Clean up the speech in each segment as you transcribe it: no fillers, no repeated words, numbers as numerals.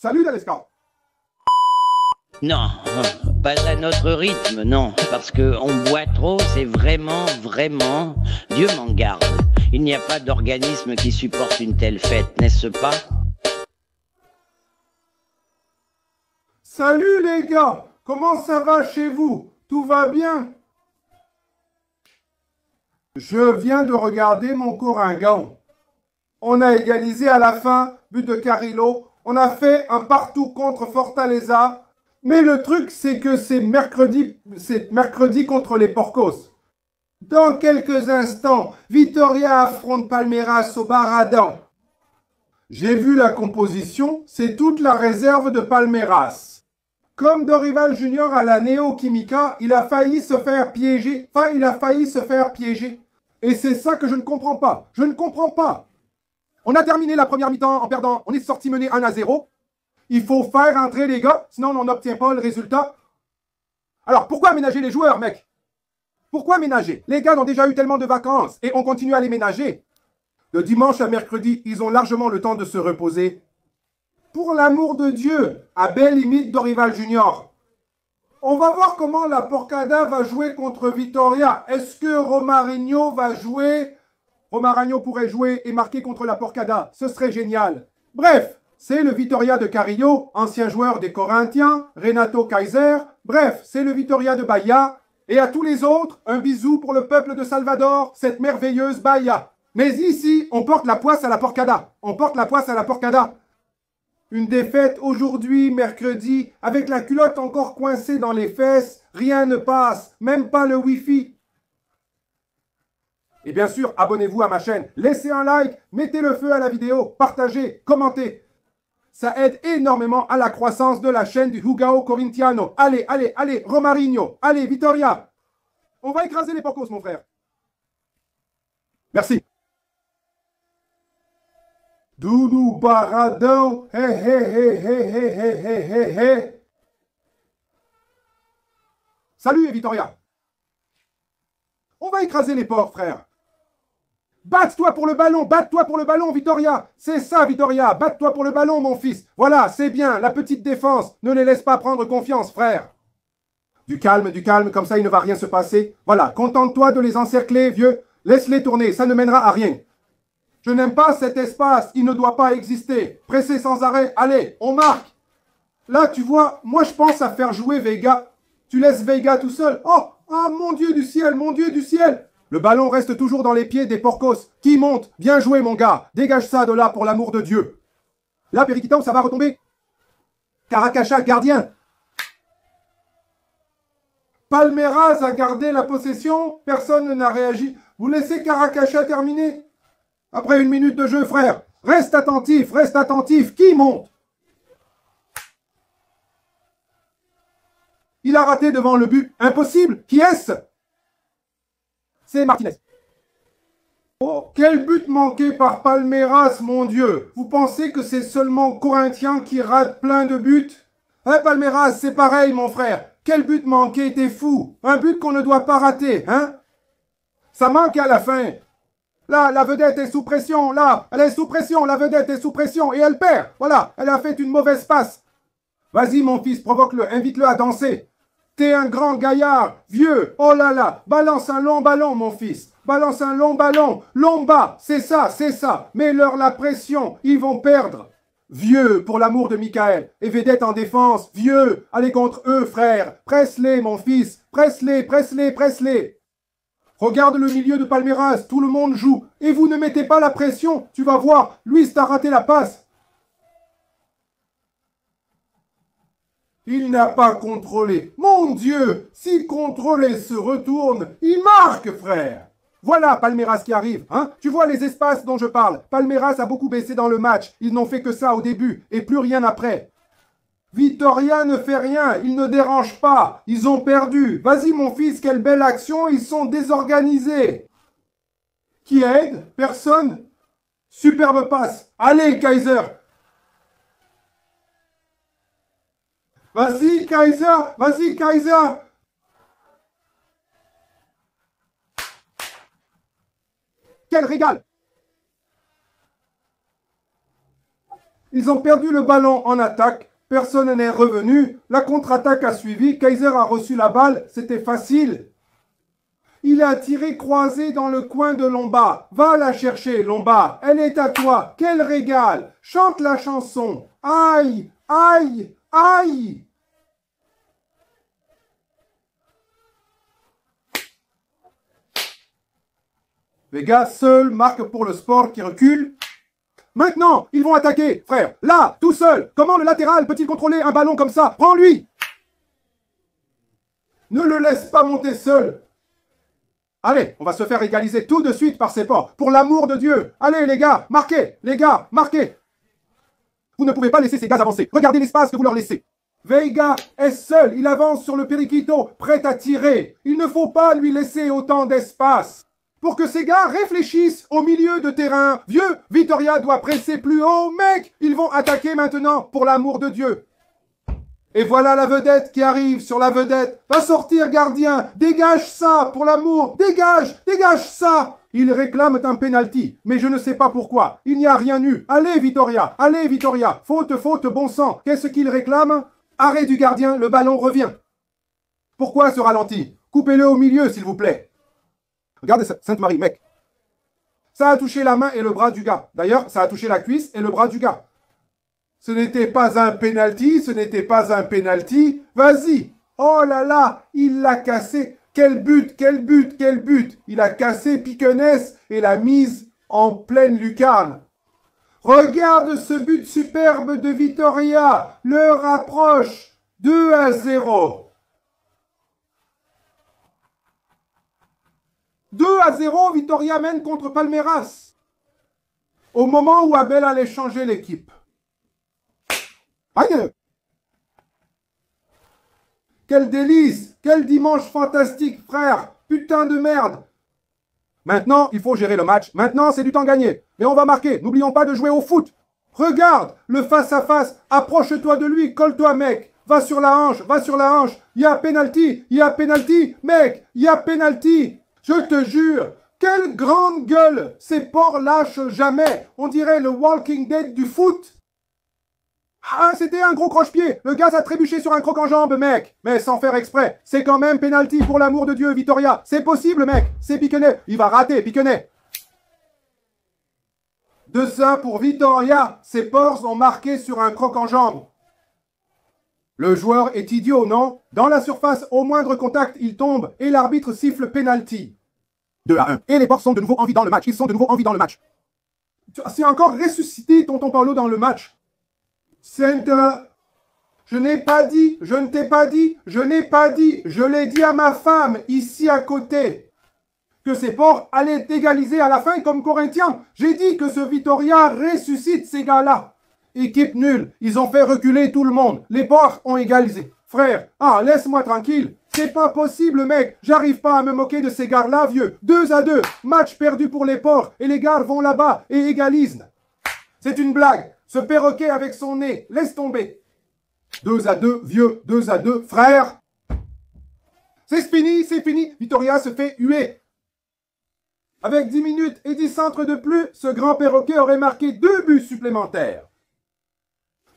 Salut Daleska. Non, pas à notre rythme, non. Parce que on boit trop, c'est vraiment, vraiment... Dieu m'en garde. Il n'y a pas d'organisme qui supporte une telle fête, n'est-ce pas? Salut les gars. Comment ça va chez vous? Tout va bien? Je viens de regarder mon Coringan. On a égalisé à la fin, but de Carrillo. On a fait un partout contre Fortaleza. Mais le truc, c'est que c'est mercredi contre les Porcos. Dans quelques instants, Vitoria affronte Palmeiras au Baradão. J'ai vu la composition, c'est toute la réserve de Palmeiras. Comme Dorival Junior à la Neo Química, il a failli se faire piéger. Et c'est ça que je ne comprends pas. Je ne comprends pas. On a terminé la première mi-temps en perdant. On est sorti mené 1-0. Il faut faire entrer les gars, sinon on n'obtient pas le résultat. Alors pourquoi ménager les joueurs, mec? Pourquoi ménager? Les gars ont déjà eu tellement de vacances et on continue à les ménager. De dimanche à mercredi, ils ont largement le temps de se reposer. Pour l'amour de Dieu, à belle limite Dorival Junior. On va voir comment la Porcada va jouer contre Vitoria. Est-ce que Romarinho va jouer? Romarinho pourrait jouer et marquer contre la Porcada. Ce serait génial. Bref, c'est le Vitoria de Carrillo, ancien joueur des Corinthians, Renato Kaiser. Bref, c'est le Vitoria de Bahia. Et à tous les autres, un bisou pour le peuple de Salvador, cette merveilleuse Bahia. Mais ici, on porte la poisse à la Porcada. On porte la poisse à la Porcada. Une défaite aujourd'hui, mercredi, avec la culotte encore coincée dans les fesses, rien ne passe, même pas le Wi-Fi. Et bien sûr, abonnez-vous à ma chaîne, laissez un like, mettez le feu à la vidéo, partagez, commentez. Ça aide énormément à la croissance de la chaîne du Jugao Corintiano. Allez, allez, allez, Romarinho, allez, Vitoria. On va écraser les Porcos, mon frère. Merci. Doudou Baradão, hé hé hé hé hé hé hé hé hé. Salut Vitoria. On va écraser les porcs, frère. Batte-toi pour le ballon, Vitoria. C'est ça, Vitoria, batte-toi pour le ballon, mon fils. Voilà, c'est bien, la petite défense. Ne les laisse pas prendre confiance, frère. Du calme, comme ça il ne va rien se passer. Voilà, contente-toi de les encercler, vieux. Laisse-les tourner, ça ne mènera à rien. Je n'aime pas cet espace, il ne doit pas exister. Pressez sans arrêt, allez, on marque. Là, tu vois, moi je pense à faire jouer Veiga. Tu laisses Veiga tout seul. Oh, ah, mon Dieu du ciel, mon Dieu du ciel. Le ballon reste toujours dans les pieds des Porcos. Qui monte? Bien joué, mon gars. Dégage ça de là pour l'amour de Dieu. Là, Periquitão, ça va retomber. Caracacha, gardien. Palmeiras a gardé la possession. Personne n'a réagi. Vous laissez Caracacha terminer? Après 1 minute de jeu, frère. Reste attentif, reste attentif. Qui monte? Il a raté devant le but. Impossible. Qui est-ce? C'est Martinez. Oh, quel but manqué par Palmeiras, mon Dieu. Vous pensez que c'est seulement Corinthians qui rate plein de buts? Hein, Palmeiras, c'est pareil, mon frère. Quel but manqué, t'es fou. Un but qu'on ne doit pas rater, hein? Ça manque à la fin. Là, la vedette est sous pression, là. Elle est sous pression, la vedette est sous pression et elle perd. Voilà, elle a fait une mauvaise passe. Vas-y, mon fils, provoque-le, invite-le à danser. T'es un grand gaillard, vieux, oh là là, balance un long ballon, mon fils. Balance un long ballon, long bas, c'est ça, c'est ça. Mets-leur la pression, ils vont perdre. Vieux, pour l'amour de Michael. Et vedette en défense, vieux, allez contre eux, frère. Presse-les, mon fils, presse-les, presse-les, presse-les. Regarde le milieu de Palmeiras, tout le monde joue. Et vous ne mettez pas la pression, tu vas voir, Luis t'a raté la passe. Il n'a pas contrôlé. Mon Dieu, s'il contrôle et se retourne, il marque, frère. Voilà Palmeiras qui arrive. Hein? Tu vois les espaces dont je parle. Palmeiras a beaucoup baissé dans le match. Ils n'ont fait que ça au début et plus rien après. Vitoria ne fait rien. Ils ne dérangent pas. Ils ont perdu. Vas-y mon fils, quelle belle action. Ils sont désorganisés. Qui aide? Personne. Superbe passe. Allez Kaiser. Vas-y, Kaiser! Vas-y, Kaiser! Quel régal! Ils ont perdu le ballon en attaque. Personne n'est revenu. La contre-attaque a suivi. Kaiser a reçu la balle. C'était facile. Il a tiré croisé dans le coin de Lomba. Va la chercher, Lomba. Elle est à toi. Quel régal. Chante la chanson. Aïe, aïe, aïe. Vega seul marque pour le Sport qui recule. Maintenant, ils vont attaquer, frère. Là, tout seul. Comment le latéral peut-il contrôler un ballon comme ça? Prends-lui. Ne le laisse pas monter seul. Allez, on va se faire égaliser tout de suite par ces porcs. Pour l'amour de Dieu. Allez, les gars, marquez. Les gars, marquez. Vous ne pouvez pas laisser ces gars avancer. Regardez l'espace que vous leur laissez. Veiga est seul. Il avance sur le periquito, prêt à tirer. Il ne faut pas lui laisser autant d'espace. Pour que ces gars réfléchissent au milieu de terrain. Vieux, Vitoria doit presser plus haut. Mec, ils vont attaquer maintenant, pour l'amour de Dieu. Et voilà la vedette qui arrive sur la vedette. Va sortir, gardien. Dégage ça, pour l'amour. Dégage, dégage ça. Ils réclament un penalty, mais je ne sais pas pourquoi. Il n'y a rien eu. Allez, Vitoria. Allez, Vitoria. Faute, faute, bon sang. Qu'est-ce qu'ils réclament? Arrêt du gardien, le ballon revient. Pourquoi ce ralenti? Coupez-le au milieu, s'il vous plaît. Regardez ça, Sainte-Marie, mec. Ça a touché la main et le bras du gars. D'ailleurs, ça a touché la cuisse et le bras du gars. Ce n'était pas un penalty, ce n'était pas un penalty. Vas-y. Oh là là, il l'a cassé. Quel but, quel but, quel but. Il a cassé Piquenez et l'a mise en pleine lucarne. Regarde ce but superbe de Vitoria. L'heure approche. 2-0. 2-0, Vitoria mène contre Palmeiras. Au moment où Abel allait changer l'équipe. Aïe! Quel délice! Quel dimanche fantastique, frère! Putain de merde! Maintenant, il faut gérer le match. Maintenant, c'est du temps gagné. Mais on va marquer. N'oublions pas de jouer au foot. Regarde le face-à-face. Approche-toi de lui. Colle-toi, mec. Va sur la hanche. Va sur la hanche. Il y a penalty. Il y a penalty. Mec, il y a penalty. Je te jure. Quelle grande gueule. Ces porcs lâchent jamais. On dirait le Walking Dead du foot. Ah, c'était un gros croche-pied. Le gars a trébuché sur un croc en jambe, mec. Mais sans faire exprès. C'est quand même penalty pour l'amour de Dieu, Vitoria. C'est possible, mec. C'est Piquenez. Il va rater, Piquenez. 2-1 pour Vitoria. Ces porcs ont marqué sur un croc en jambe. Le joueur est idiot, non? Dans la surface, au moindre contact, il tombe et l'arbitre siffle penalty. 2-1. Et les porcs sont de nouveau en vie dans le match. Ils sont de nouveau en vie dans le match. C'est encore ressuscité, tonton Paulo, dans le match. Je n'ai pas dit, je ne t'ai pas dit, je n'ai pas dit, je l'ai dit à ma femme, ici à côté, que ces porcs allaient égaliser à la fin comme Corinthiens. J'ai dit que ce Vitoria ressuscite ces gars-là. Équipe nulle, ils ont fait reculer tout le monde. Les porcs ont égalisé. Frère, laisse-moi tranquille. C'est pas possible, mec. J'arrive pas à me moquer de ces gars-là, vieux. 2-2, match perdu pour les porcs, et les gars vont là-bas et égalisent. C'est une blague. Ce perroquet avec son nez, laisse tomber. 2-2, vieux, 2-2, frère. C'est fini, c'est fini. Vitoria se fait huer. Avec 10 minutes et 10 centres de plus, ce grand perroquet aurait marqué 2 buts supplémentaires.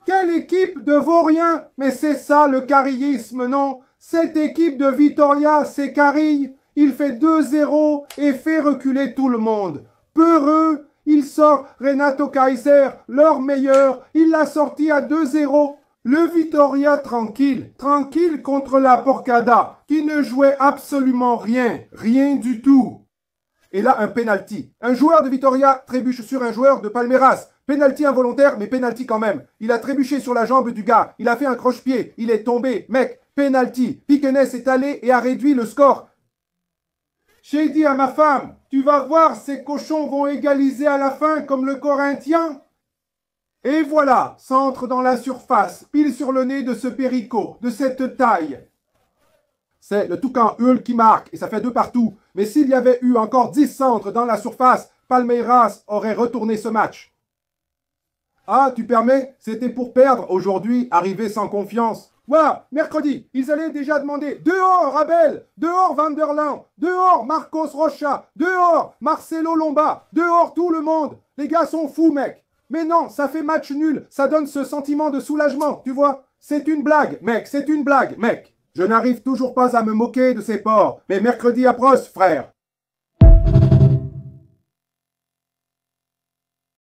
Quelle équipe de vauriens! Mais c'est ça le carillisme, non? Cette équipe de Vitoria, c'est Carille. Il fait 2-0 et fait reculer tout le monde. Peureux. Il sort Renato Kaiser, leur meilleur. Il l'a sorti à 2-0. Le Vitoria tranquille. Tranquille contre la Porcada, qui ne jouait absolument rien. Rien du tout. Et là, un penalty. Un joueur de Vitoria trébuche sur un joueur de Palmeiras. Penalty involontaire, mais penalty quand même. Il a trébuché sur la jambe du gars. Il a fait un croche-pied. Il est tombé. Mec, penalty. Piquenez est allé et a réduit le score. J'ai dit à ma femme, tu vas voir, ces cochons vont égaliser à la fin comme le Corinthien. Et voilà, centre dans la surface, pile sur le nez de ce Perico, de cette taille. C'est le Toucan Hull qui marque, et ça fait 2 partout. Mais s'il y avait eu encore 10 centres dans la surface, Palmeiras aurait retourné ce match. Ah, tu permets? C'était pour perdre aujourd'hui, arriver sans confiance. Voilà, mercredi, ils allaient déjà demander dehors Abel, dehors Vanderland, dehors Marcos Rocha, dehors Marcelo Lomba, dehors tout le monde. Les gars sont fous, mec. Mais non, ça fait match nul. Ça donne ce sentiment de soulagement, tu vois. C'est une blague, mec, c'est une blague, mec. Je n'arrive toujours pas à me moquer de ces porcs. Mais mercredi approche, frère.